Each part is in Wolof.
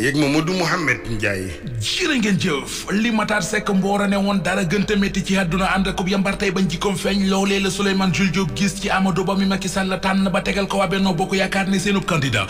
yeeg Mamadou Mouhamed Ndiaye. jërë ngeen jëf li Matar Seck mboora ne woon dara gënta métti ci àdduna ànd ak yambar tey bañ jikkoom feeñ loolee la Souleymane Jules Diop gis ci Amadou Ba mi Macky Sall tànn ba tegal ko waa Benno Bokk Yaakaar ne seenub candidat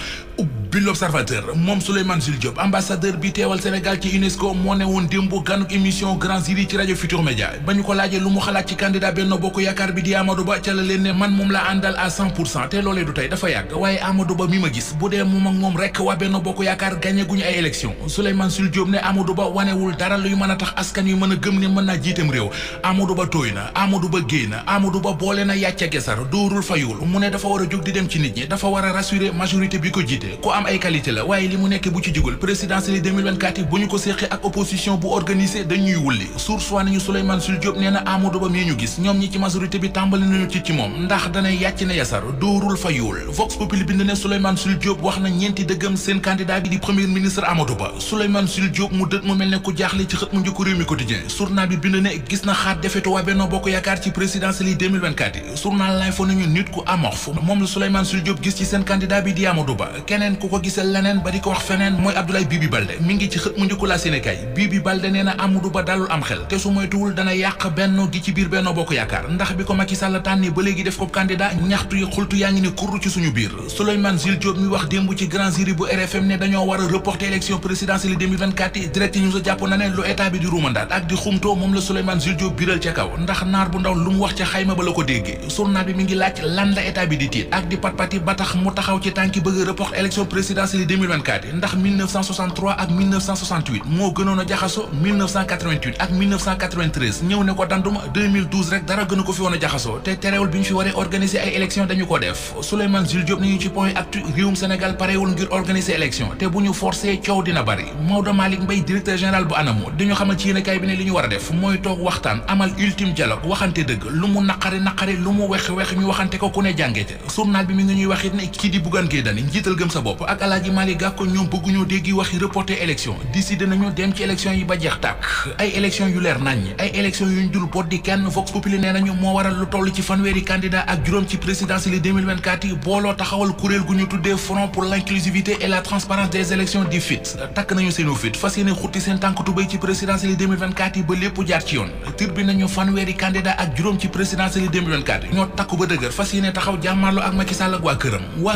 bi l'Observateur moom Souleymane Jules Diop ambassadeur bi teewal Sénégal ci UNESCO moo ne woon démb ganuk émission Grand Jury ci rajo Futur Média ba ñu ko laajee lu mu xalaat ci candidat Benno Bokk Yaakaar bi di Amadou Ba ca la leen ne man moom la àndal à 100% te loolee du tey dafa yàgg waaye Amadou Ba mi ma gis bu dee moom ak moom rek waa Benno Bokk Yaakaar gagné guñu ay élection Souleymane Jules Diop ne Amadou Ba wanewul dara luy mën a tax askan yu mën a gëm ne mën naa jiitam réew Amadou Ba tooy na Amadou Ba géey na Amadou Ba boole na yàcca gesar dóorul fayul mu ne dafa war a jóg di dem ci nit ñi dafa war a rassurer majorité bi ko jiite ku am ay qualité la waaye li mu nekk bu ci jugul présidentielle 2024 yi bu ñu ko séqee ak opposition bu organisé dañuy wulli source waa nañu Souleymane Jules Diop nee na Amadou Ba mii ñu gis ñoom ñi ci majorité bi tàmbali nañu ci moom ndax danay yàcc na yasar dóorul fayul Vox Populi bind ne Souleymane Jules Diop wax na ñeenti dëggam seen candidat bi di premier ministre Amadou Ba Souleymane Jules Diop mu dët mu mel ne ku jaaxle ci xët mu njëkk Rewmi Quotidien journal bi bind ne gis na xaat defetu waa Benno Bokk Yaakaar ci présidentielle 2024 yi journal lay fa nañu nit ku amorphe moom la Souleymane Jules Diop gis ci seen candidat bi di Amadou Ba keneen ku ko gisal leneen ba di ko wax feneen mooy Abdoulaye Bibi Baldé mi ngi ci xët mu njëkk la Sénégal Bibi Baldé nee na Amadou Ba dalul am xel te su moytuwul dana yàq Benno gi ci biir Benno Bokk Yaakaar ndax bi ko Macky Sall tànni ba léegi def ko candidat ñaxtu yi xultu yaa ngi ne kurru ci suñu biir Souleymane Jules Diop mi wax démb ci Grand Jury bu RFM ne dañoo war a reporter élection présidentielle 2024 yi direct ñu sa jàpp na ne lu état bi di ruumandaat ak di xumtoo moom la Souleymane Jules Diop biral ca kaw ndax naar bu ndaw lu mu wax ca xayma ba la ko déggee journal bi mi ngi laaj lan la état bi di tiit ak di patpati ba tax mu taxaw ci tànki bëgg report élection présidentielle 2024 yi ndax 1963 ak 1968 moo gënoon a jaxaso 1988 ak 1993 ñëw ne ko danduma 2012 rek dara gënu ko fi woon a jaxasoo te terewul bi ñu fi waree organiser ay élection dañu ko def Souleymane Jules Diop ni ñu ci point actu réewum Sénégal parewul ngir organiser élection te bu ñu forcé coow dina bari Maodo Malick Mbaye directeur général bu ANAMO di ñu xamal ci yéenekaay bi ne li ñu war a def mooy toog waxtaan amal ultime dialogue waxante dëgg lu mu naqari lu mu wex ñu waxante ko ku ne jàngete journal bi mi ngi ñuy wax it ne kii di Bougane Gueye Dany njiital gëm sa bopp ak Alaaji Malick Gakou ñoom bëgguñoo déggi waxi reporter élection décidé nañu dem ci élection yi ba jeex tàkk ay élection yu leer nañ ay élection yuñ dul bot di kenn Vox Populi nee nañu moo waral lu toll ci fanweeri candidat ak juróom ci présidentielle 2024 yi booloo taxawal kuréel gu ñu tuddee Front pour l'inclusivité et la transparence des élections di FIT takk nañu seenu fit fas yéene xutti seen tànk tubéy ci présidentielle 2024 yi ba lépp jaar ci yoon tir bi nañu fanweeri candidat ak juróom ci présidentielle 2024 yi ñoo takku ba dëgër fas yéene taxaw jàmmarloo ak Macky Sall ak waa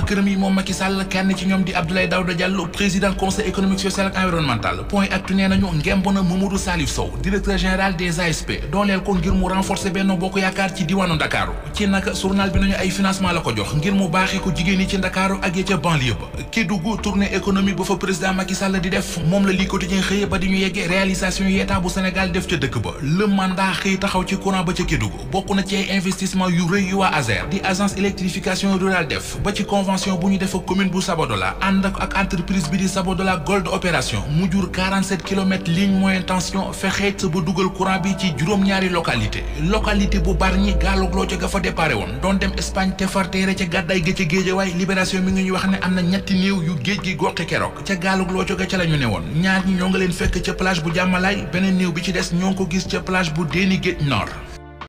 këram yi moom Macky Sall kenn ci ñoom di Abdoulaye Daouda Diallo président conseil économique social ak environnemental point actu nee nañu ngemb na Mamadou Salif Sow directeur général des ASP dooleel ko ngir mu renforcer Benno Bokk Yaakaar ci diwaanu Ndakaaru ci naka journal bi nañu ay financement la ko jox ngir mu baaxee ko jigéen yi ci Ndakaaru ak ya ca banlieue ba Kédougou tournée économique ba fa président Macky Sall di def moom la li quotidien xëye ba di ñu yeggee réalisation yi état bu Sénégal def ca dëkk ba le mandat xëy taxaw ci courant ba ca Kédougou bokk na ci ay investissement yu rëy yu waa ASER di agence électrification rurale def ba ci convention bu ñu def ak commune bu Sabodola ànd ak entreprise bi di Sabodola Gold Opération mu jur 47 kilomètres ligne moyenne tension fexeet ba dugal courant bi ci juróom-ñaari localité bu Bargny gaalug loo ca ga fa déparé woon doon dem Espagne te farteere ca gàddaay ga ca Géejawaay libération mi ngi ñuy wax ne am na ñetti néew yu géej gi goqi keroog ca gaalug loo ca ga ca la ñu ne woon ñaar ñi ñoo nga leen fekk ca plage bu Jàmmalaay beneen néew bi ci des ñoo ngi ko gis ca plage bu Déni Géej Nord